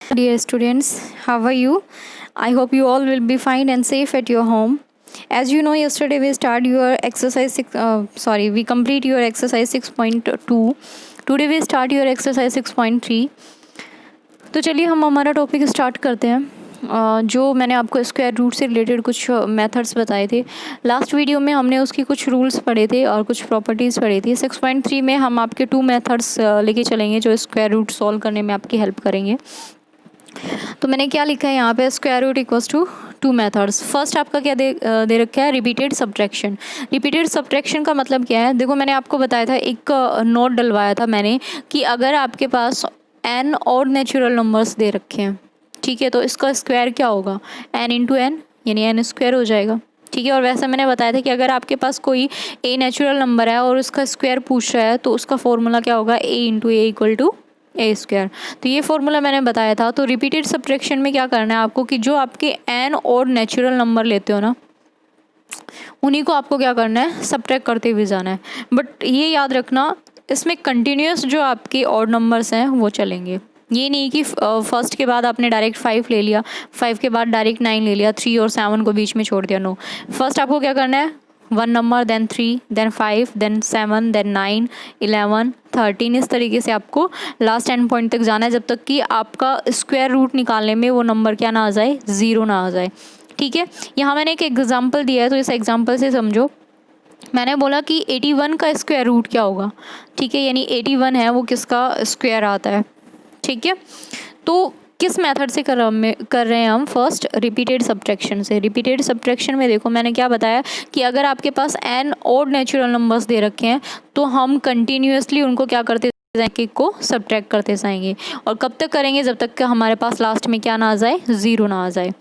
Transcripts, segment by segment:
Dear students, how are you? I hope you all will be fine and safe at your home. As you know, yesterday we start your exercise we complete your exercise 6.2. Today we start your exercise 6.3. तो चलिए हम हमारा topic start करते हैं। जो मैंने आपको square root से रिलेटेड कुछ मेथड्स बताए थे, लास्ट वीडियो में हमने उसकी कुछ रूल्स पढ़े थे और कुछ प्रॉपर्टीज़ पढ़ी थी। 6.3 में हम आपके 2 मेथड्स लेके चलेंगे जो स्क्वायर रूट सॉल्व करने में आपकी हेल्प करेंगे। तो मैंने क्या लिखा है यहाँ पे, square root equals to 2 methods. First आपका क्या दे रखा है, रिपीटेड सब्ट्रैक्शन। रिपीटेड सब्ट्रैक्शन का मतलब क्या है, देखो मैंने आपको बताया था, एक नोट डलवाया था मैंने कि अगर आपके पास n और नेचुरल नंबर्स दे रखे हैं, ठीक है, तो इसका स्क्वायर क्या होगा, n इंटू एन, यानी n स्क्वायर हो जाएगा। ठीक है, और वैसा मैंने बताया था कि अगर आपके पास कोई a नेचुरल नंबर है और उसका स्क्वायर पूछ रहा है तो उसका फॉर्मूला क्या होगा, a into a equal to a square. तो ये फॉर्मूला मैंने बताया था। तो रिपीटेड सब्ट्रैक्शन में क्या करना है आपको कि जो आपके n और नेचुरल नंबर लेते हो ना, उन्हीं को आपको क्या करना है, सब्ट्रैक्ट करते हुए जाना है। बट ये याद रखना, इसमें कंटिन्यूस जो आपके ऑड नंबर्स हैं वो चलेंगे। ये नहीं कि फर्स्ट के बाद आपने डायरेक्ट 5 ले लिया, 5 के बाद डायरेक्ट 9 ले लिया, 3 और 7 को बीच में छोड़ दिया। नो, फर्स्ट आपको क्या करना है, 1 number, then 3, then 5, then 7, then 9, 11, 13, इस तरीके से आपको लास्ट एंड पॉइंट तक जाना है, जब तक कि आपका स्क्वायर रूट निकालने में वो नंबर क्या ना आ जाए, 0 ना आ जाए। ठीक है, यहाँ मैंने एक एग्जाम्पल दिया है, तो इस एग्जाम्पल से समझो। मैंने बोला कि 81 का स्क्वायर रूट क्या होगा, ठीक है, यानी 81 है वो किसका स्क्वायर आता है। ठीक है, तो किस मेथड से कर रहे हैं हम, फर्स्ट रिपीटेड सब्ट्रैक्शन से। रिपीटेड सब्ट्रैक्शन में देखो मैंने क्या बताया कि अगर आपके पास n और नेचुरल नंबर्स दे रखे हैं तो हम कंटिन्यूसली उनको क्या करते जाएंगे, को सब्ट्रैक्ट करते जाएंगे। और कब तक करेंगे, जब तक कि हमारे पास लास्ट में क्या ना आ जाए, 0 ना आ जाए।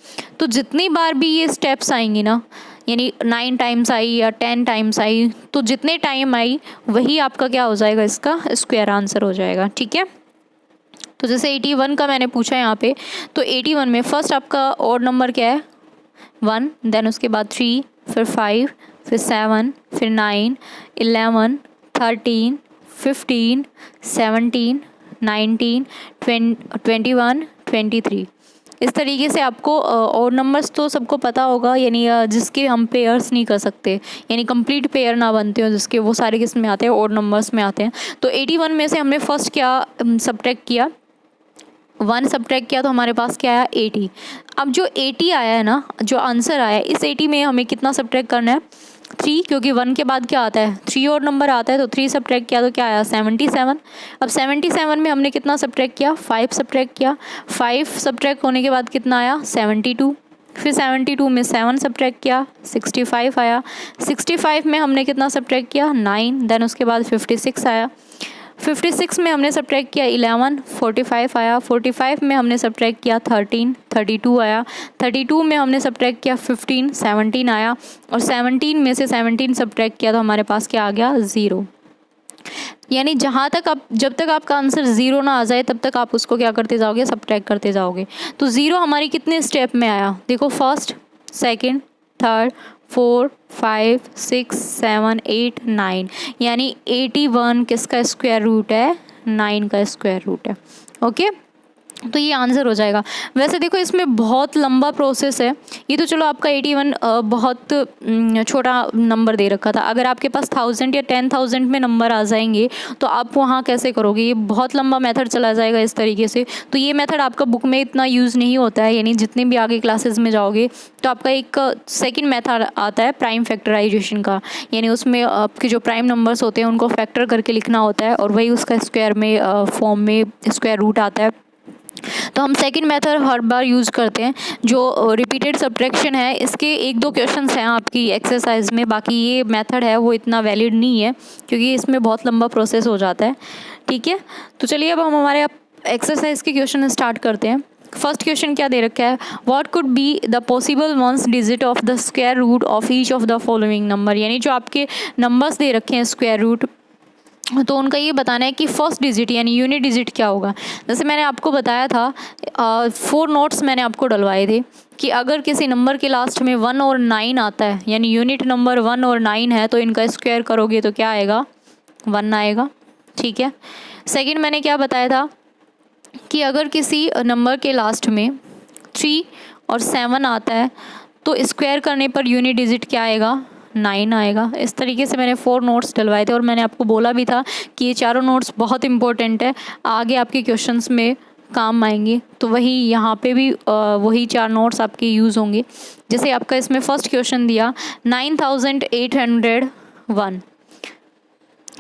तो जितनी बार भी ये स्टेप्स आएंगी ना, यानी 9 टाइम्स आई या 10 टाइम्स आई, तो जितने टाइम आई वही आपका क्या हो जाएगा, इसका स्क्वायर आंसर हो जाएगा। ठीक है, तो जैसे 81 का मैंने पूछा यहाँ पे, तो 81 में फर्स्ट आपका ऑड नंबर क्या है, 1, देन उसके बाद 3, फिर 5, फिर 7, फिर 9, 11, 13, 15, 17, 19, 21, 23। इस तरीके से आपको और नंबर्स तो सबको पता होगा, यानी जिसके हम पेयर्स नहीं कर सकते, यानी कंप्लीट पेयर ना बनते हो जिसके, वो सारे किस में आते हैं, और नंबर्स में आते हैं। तो 81 में से हमने फर्स्ट क्या सब्ट्रैक्ट किया, 1 सब्ट्रैक्ट किया, तो हमारे पास क्या आया, 80। अब जो 80 आया है ना, जो आंसर आया है, इस 80 में हमें कितना सब्ट्रैक्ट करना है, 3, क्योंकि 1 के बाद क्या आता है, 3 और नंबर आता है, तो 3 सब्ट्रैक्ट किया तो क्या आया, 77। अब 77 में हमने कितना सब्ट्रैक्ट किया, 5 सब्ट्रैक्ट किया, 5 सब्ट्रैक्ट होने के बाद कितना आया, 72। फिर 72 में 7 सब्ट्रैक्ट किया, 65 आया। 65 में हमने कितना सब्ट्रैक्ट किया, 9, देन उसके बाद 56 आया। 56 में हमने सब्ट्रैक्ट किया 11, 45 आया। 45 में हमने सब्ट्रैक्ट किया 13, 32 आया। 32 में हमने सब्ट्रैक्ट किया 15, 17 आया। और 17 में से 17 सब्ट्रैक्ट किया तो हमारे पास क्या आ गया, 0। यानी जहाँ तक आप, जब तक आपका आंसर 0 ना आ जाए तब तक आप उसको क्या करते जाओगे, सब्ट्रैक्ट करते जाओगे। तो 0 हमारी कितने स्टेप में आया, देखो फर्स्ट, सेकंड, थर्ड, 4, 5, 6, 7, 8, 9, यानी 81 किसका स्क्वायर रूट है, 9 का स्क्वायर रूट है। ओके, तो ये आंसर हो जाएगा। वैसे देखो इसमें बहुत लंबा प्रोसेस है, ये तो चलो आपका 81 बहुत छोटा नंबर दे रखा था। अगर आपके पास 1000 या 10,000 में नंबर आ जाएंगे तो आप वहाँ कैसे करोगे, ये बहुत लंबा मेथड चला जाएगा इस तरीके से। तो ये मेथड आपका बुक में इतना यूज़ नहीं होता है, यानी जितने भी आगे क्लासेस में जाओगे तो आपका एक सेकेंड मेथड आता है प्राइम फैक्टराइजेशन का, यानी उसमें आपके जो प्राइम नंबर्स होते हैं उनको फैक्टर करके लिखना होता है और वही उसका स्क्वायर में फॉर्म में स्क्वायर रूट आता है। तो हम सेकंड मेथड हर बार यूज़ करते हैं। जो रिपीटेड सब्ट्रैक्शन है, इसके 1-2 क्वेश्चंस हैं आपकी एक्सरसाइज में, बाकी ये मेथड है वो इतना वैलिड नहीं है क्योंकि इसमें बहुत लंबा प्रोसेस हो जाता है। ठीक है, तो चलिए अब हम हमारे एक्सरसाइज के क्वेश्चन स्टार्ट करते हैं। फर्स्ट क्वेश्चन क्या दे रखा है, what could be the possible ones digit of the square root of each of the following number, यानी जो आपके नंबर्स दे रखे हैं स्क्वायर रूट, तो उनका ये बताना है कि फर्स्ट डिजिट यानी यूनिट डिजिट क्या होगा। जैसे मैंने आपको बताया था, 4 नोट्स मैंने आपको डलवाए थे कि अगर किसी नंबर के लास्ट में 1 और 9 आता है, यानी यूनिट नंबर 1 और 9 है, तो इनका स्क्वायर करोगे तो क्या आएगा, 1 आएगा। ठीक है, सेकंड मैंने क्या बताया था कि अगर किसी नंबर के लास्ट में 3 और 7 आता है तो स्क्वायर करने पर यूनिट डिजिट क्या आएगा, 9 आएगा। इस तरीके से मैंने 4 नोट्स डलवाए थे और मैंने आपको बोला भी था कि ये चारों नोट्स बहुत इंपॉर्टेंट है, आगे आपके क्वेश्चंस में काम आएंगे। तो वही यहाँ पे भी वही 4 नोट्स आपके यूज़ होंगे। जैसे आपका इसमें फर्स्ट क्वेश्चन दिया 9801,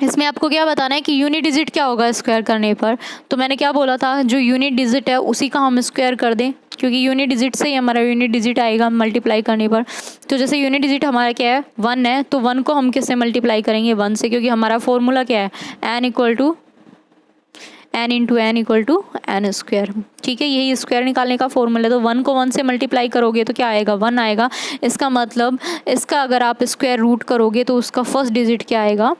इसमें आपको क्या बताना है कि यूनिट डिजिट क्या होगा स्क्वायर करने पर। तो मैंने क्या बोला था, जो यूनिट डिजिट है उसी का हम स्क्वायर कर दें, क्योंकि यूनिट डिजिट से ही हमारा यूनिट डिजिट आएगा मल्टीप्लाई करने पर। तो जैसे यूनिट डिजिट हमारा क्या है, 1 है, तो 1 को हम किससे मल्टीप्लाई करेंगे, 1 से, क्योंकि हमारा फॉर्मूला क्या है, n equal to n into n equal to n square. ठीक है, यही स्क्वायर निकालने का फॉर्मूला है। तो 1 को 1 से मल्टीप्लाई करोगे तो क्या आएगा, 1 आएगा। इसका मतलब इसका अगर आप स्क्वायर रूट करोगे तो उसका फर्स्ट डिजिट क्या आएगा,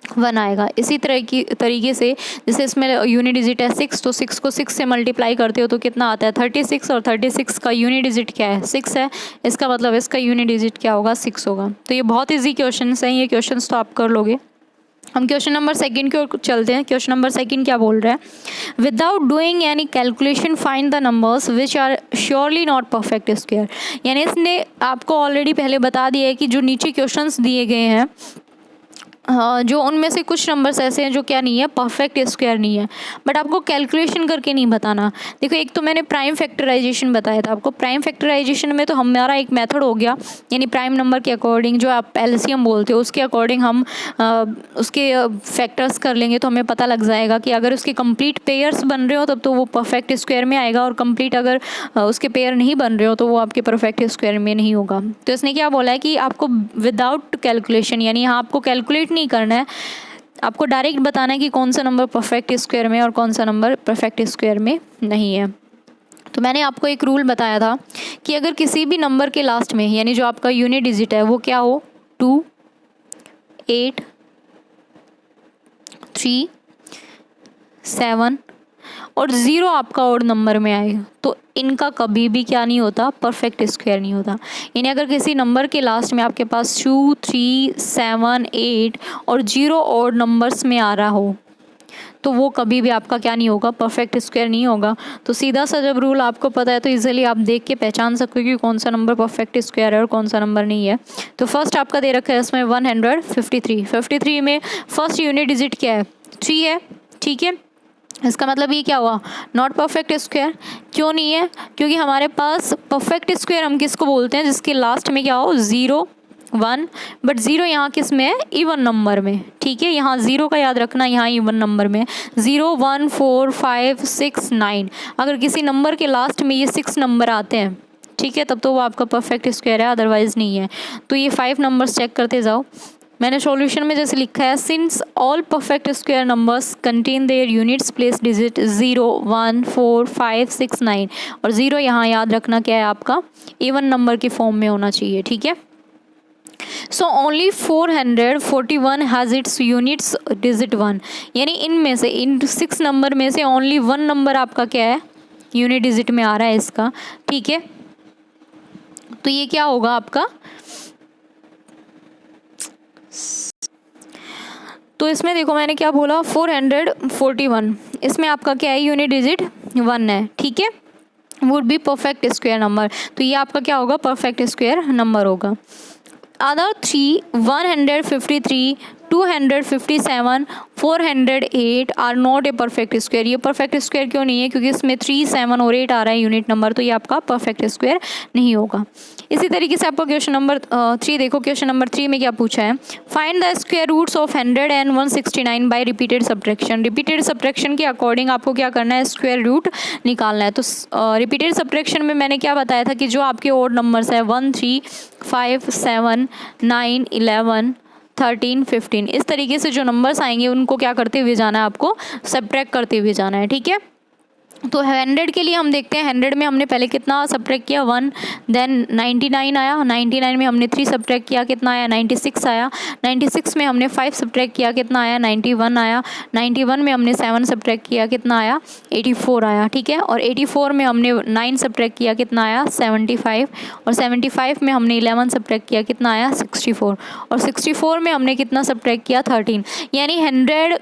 1 आएगा। इसी तरह की तरीके से जैसे इसमें यूनिट डिजिट है 6, तो 6 को 6 से मल्टीप्लाई करते हो तो कितना आता है, 36, और 36 का यूनिट डिजिट क्या है, 6 है। इसका मतलब इसका यूनिट डिजिट क्या होगा, 6 होगा। तो ये बहुत ईजी क्वेश्चन हैं, ये क्वेश्चन तो आप कर लोगे। हम क्वेश्चन नंबर 2 की ओर चलते हैं। क्वेश्चन नंबर 2 क्या बोल रहा है, without doing any calculation find the numbers which are surely not perfect square. यानी इसने आपको ऑलरेडी पहले बता दिया है कि जो नीचे क्वेश्चंस दिए गए हैं, जो उनमें से कुछ नंबर्स ऐसे हैं जो क्या नहीं है, परफेक्ट स्क्वायर नहीं है, बट आपको कैलकुलेशन करके नहीं बताना। देखो, एक तो मैंने प्राइम फैक्टराइजेशन बताया था आपको। प्राइम फैक्टराइजेशन में तो हमारा एक मेथड हो गया, यानी प्राइम नंबर के अकॉर्डिंग, जो आप एलसीएम बोलते हो, उसके अकॉर्डिंग हम उसके फैक्टर्स कर लेंगे तो हमें पता लग जाएगा कि अगर उसके कंप्लीट पेयर्स बन रहे हो तब तो वो परफेक्ट स्क्वायर में आएगा, और कंप्लीट अगर उसके पेयर नहीं बन रहे हो तो वो आपके परफेक्ट स्क्वायर में नहीं होगा। तो इसने क्या बोला है कि आपको विदाउट कैलकुलेशन, यानी यहाँ आपको कैलकुलेट नहीं करना है, आपको डायरेक्ट बताना है कि कौन सा नंबर परफेक्ट स्क्वायर में और कौन सा नंबर परफेक्ट स्क्वायर में नहीं है। तो मैंने आपको एक रूल बताया था कि अगर किसी भी नंबर के लास्ट में, यानी जो आपका यूनिट डिजिट है वो क्या हो, 2, 8, 3, 7 और 0 आपका और नंबर में आए तो इनका कभी भी क्या नहीं होता, परफेक्ट स्क्वायर नहीं होता। यानी अगर किसी नंबर के लास्ट में आपके पास 2, 3, 7, 8 और 0 और नंबर्स में आ रहा हो तो वो कभी भी आपका क्या नहीं होगा, परफेक्ट स्क्वायर नहीं होगा। तो सीधा सा जब रूल आपको पता है तो इजीली आप देख के पहचान सकते हो कि कौन सा नंबर परफेक्ट स्क्वायर है और कौन सा नंबर नहीं है। तो फर्स्ट आपका दे रखा है इसमें 153 में फर्स्ट यूनिट डिजिट क्या है, 3 है। ठीक है, इसका मतलब ये क्या हुआ, नॉट परफेक्ट स्क्वायर। क्यों नहीं है, क्योंकि हमारे पास परफेक्ट स्क्वायर हम किसको बोलते हैं, जिसके लास्ट में क्या हो, 0, 1, बट 0 यहाँ किस में है, इवन नंबर में। ठीक है, यहाँ 0 का याद रखना, यहाँ इवन नंबर में 0, 1, 4, 5, 6, 9। अगर किसी नंबर के लास्ट में ये 6 नंबर आते हैं, ठीक है, तब तो वो आपका परफेक्ट स्क्वायर है, अदरवाइज नहीं है। तो ये 5 नंबर्स चेक करते जाओ। मैंने सॉल्यूशन में जैसे लिखा है, since all perfect square numbers contain their units place digit 0, 1, 4, 5, 6, 9 और 0 यहाँ याद रखना क्या है, आपका इवन नंबर की फॉर्म में होना चाहिए। ठीक है, so only 441 has its units digit 1। यानी इनमें से, इन 6 नंबर में से ओनली 1 नंबर आपका क्या है, यूनिट डिजिट में आ रहा है इसका। ठीक है, तो ये क्या होगा आपका, तो इसमें देखो मैंने क्या बोला, 441, इसमें आपका क्या है, यूनिट डिजिट 1 है। ठीक है, would be perfect square number, तो ये आपका क्या होगा, परफेक्ट स्क्वायर नंबर होगा। Other 3, 153, 257, 408 are not a perfect square. ये परफेक्ट स्क्वायर क्यों नहीं है, क्योंकि इसमें 3, 7 और 8 आ रहा है यूनिट नंबर, तो ये आपका परफेक्ट स्क्वायर नहीं होगा। इसी तरीके से आपका क्वेश्चन नंबर 3 देखो। क्वेश्चन नंबर 3 में क्या पूछा है, find the square roots of 100 and 169 by repeated subtraction. Repeated subtraction के अकॉर्डिंग आपको क्या करना है, स्क्वायर रूट निकालना है। तो रिपीटेड सब्ट्रैक्शन में मैंने क्या बताया था कि जो आपके ओड नंबर्स है 1, 3, 5, 7, 9, 11, 13, 15, इस तरीके से जो नंबर्स आएंगे उनको क्या करते हुए जाना है, आपको सब्ट्रैक्ट करते हुए जाना है। ठीक है, तो 100 के लिए हम देखते हैं, 100 में हमने पहले कितना सब्ट्रैक्ट किया, 1, देन 99 आया, 99 में हमने 3 सब्ट्रैक्ट किया, कितना आया, 96 आया। 96 में हमने 5 सब्ट्रैक्ट किया, कितना आया, 91 आया। 91 में हमने 7 सब्ट्रैक्ट किया, कितना आया, 84 आया। ठीक है, और 84 में हमने 9 सब्ट्रैक्ट किया, कितना आया, 75। और 75 में हमने 11 सब्ट्रैक्ट किया, कितना आया, 64। और 64 में हमने कितना सब्ट्रैक्ट किया, 13। यानी 100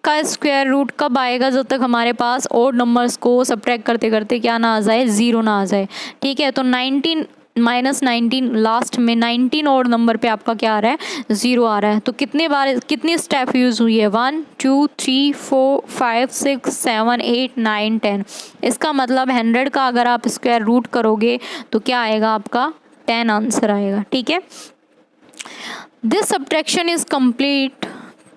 का स्क्वायर रूट कब आएगा? जब तक हमारे पास ओड नंबर्स को सब्ट्रैक्ट करते करते क्या ना आ जाए, 0 ना आ जाए। ठीक है, तो 19 -19 लास्ट में 19 ओड नंबर पे आपका क्या आ रहा है? 0 आ रहा है। तो कितने बार कितनी स्टेप यूज़ हुई है? 1 2 3 4 5 6 7 8 9 10। इसका मतलब 100 का अगर आप स्क्वायर रूट करोगे तो क्या आएगा आपका? 10 आंसर आएगा। ठीक है, this subtraction is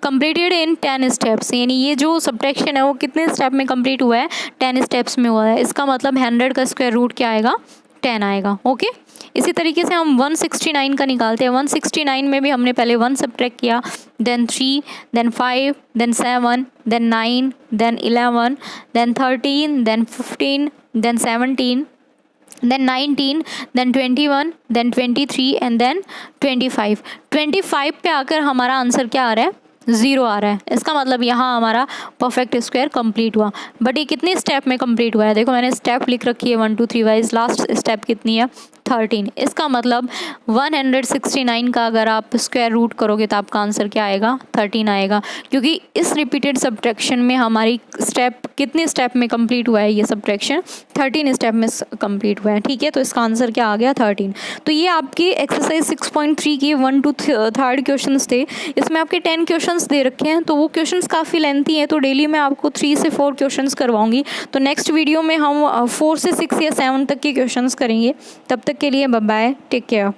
completed in 10 steps. यानी ये जो सब्ट्रैक्शन है वो कितने स्टेप में कंप्लीट हुआ है? 10 स्टेप्स में हुआ है। इसका मतलब 100 का स्क्वायर रूट क्या आएगा? 10 आएगा। ओके, इसी तरीके से हम 169 का निकालते हैं। 169 में भी हमने पहले 1 सब्ट्रैक्ट किया, then 3, then 5, then 7, then 9, then 11, then 13, then 15, then 17, then 19, then 21, then 23 and then 25। 25 पे आकर हमारा आंसर क्या आ रहा है? 0 आ रहा है। इसका मतलब यहाँ हमारा परफेक्ट स्क्वायर कंप्लीट हुआ। बट ये कितने स्टेप में कंप्लीट हुआ है? देखो मैंने स्टेप लिख रखी है 1 2 3 वाइज। लास्ट स्टेप कितनी है? 13। इसका मतलब 169 का अगर आप स्क्वायर रूट करोगे तो आपका आंसर क्या आएगा? 13 आएगा, क्योंकि इस रिपीटेड सब्ट्रैक्शन में हमारी स्टेप कितने स्टेप में कंप्लीट हुआ है? ये सब्ट्रैक्शन 13 स्टेप में कंप्लीट हुआ है। ठीक है, तो इसका आंसर क्या आ गया? 13। तो ये आपकी एक्सरसाइज 6.3 की 1 to 3rd क्वेश्चंस थे। इसमें आपके 10 क्वेश्चंस दे रखे हैं, तो वो क्वेश्चंस काफ़ी लेंथी हैं, तो डेली मैं आपको 3 से 4 क्वेश्चंस करवाऊंगी। तो नेक्स्ट वीडियो में हम 4 से 6 या 7 तक के क्वेश्चंस करेंगे। तब तक के लिए बाय बाय, टेक केयर।